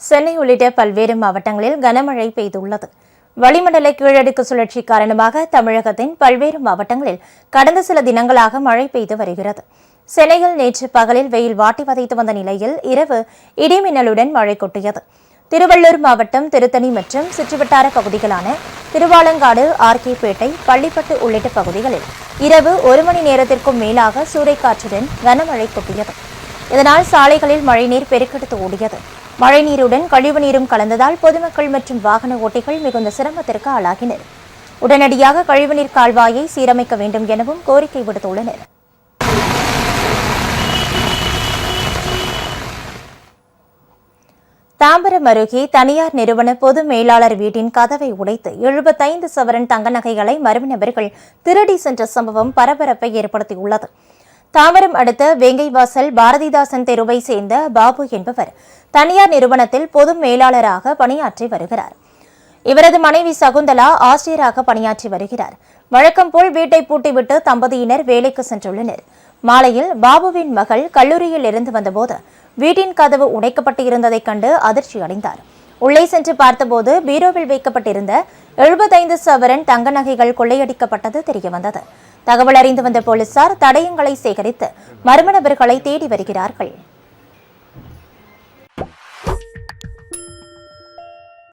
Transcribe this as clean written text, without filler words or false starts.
சென்னை உள்ளிட்ட பல்வேறு மாவட்டங்களில் கனமழை பெய்துள்ளது. வளிமண்டல கீழடுக்கு சுழற்சி காரணமாக தமிழகத்தின் பல்வேறு மாவட்டங்களில் கடந்த சில தினங்களாக மழை பெய்து வருகிறது. சென்னையில் நேற்று பகலில் வெயில் வாட்டி வதைத்து வந்த நிலையில் இரவு இடிமின்னலுடன் மழை கொட்டியது. திருவள்ளூர் மாவட்டம் திருத்தணி மற்றும் சுற்றுவட்டார பகுதிகளான திருவாலங்காடு, ஆர்கேபேட்டை, பள்ளிப்பட்டு உள்ளிட்ட பகுதிகளில் இரவு 1 மணி நேரத்திற்கும் மேலாக சூறைக்காற்றுடன் கனமழை கொட்டியது. இதனால் சாலைகளில் மழைநீர் பெருக்கெடுத்து ஓடியது. மழைநீருடன் கழிவுநீரும் கலந்ததால் பொதுமக்கள் மற்றும் வாகன ஓட்டிகள் மிகுந்த சிரமத்திற்கு ஆளாகினர். உடனடியாக கழிவுநீர் கால்வாயை சீரமைக்க வேண்டும் எனவும் கோரிக்கை விடுத்துள்ளனர். தாம்பரம் அருகே தனியார் நிறுவன பொது மேலாளர் வீட்டின் கதவை உடைத்து 75 சவரன் தங்க நகைகளை மர்ம நபர்கள் திருடி சென்ற சம்பவம் பரபரப்பை ஏற்படுத்தியுள்ளது. தாம்பரம் அடுத்த வேங்கைவாசல் பாரதிதாசன் தெருவை சேர்ந்த பாபு என்பவர் தனியார் நிறுவனத்தில் பொது மேலாளராக பணியாற்றி வருகிறார். இவரது மனைவி சகுந்தலா ஆசிரியராக பணியாற்றி வருகிறார். வழக்கம் போல் வீட்டை பூட்டிவிட்டு தம்பதியினர் வேலைக்கு சென்றுள்ளனர். மாலையில் பாபுவின் மகள் கல்லூரியில் இருந்து வந்தபோது வீட்டின் கதவு உடைக்கப்பட்டு இருந்ததைக் கண்டு அதிர்ச்சி அடைந்தார். உள்ளே சென்று பார்த்தபோது பீரோவில் வைக்கப்பட்டிருந்த 75 சவரன் தங்க நகைகள் கொள்ளையடிக்கப்பட்டது தெரியவந்தது. தகவல் அறிந்து வந்த போலீசார் தடயங்களை சேகரித்து மர்ம நபர்களை தேடி வருகிறார்கள்.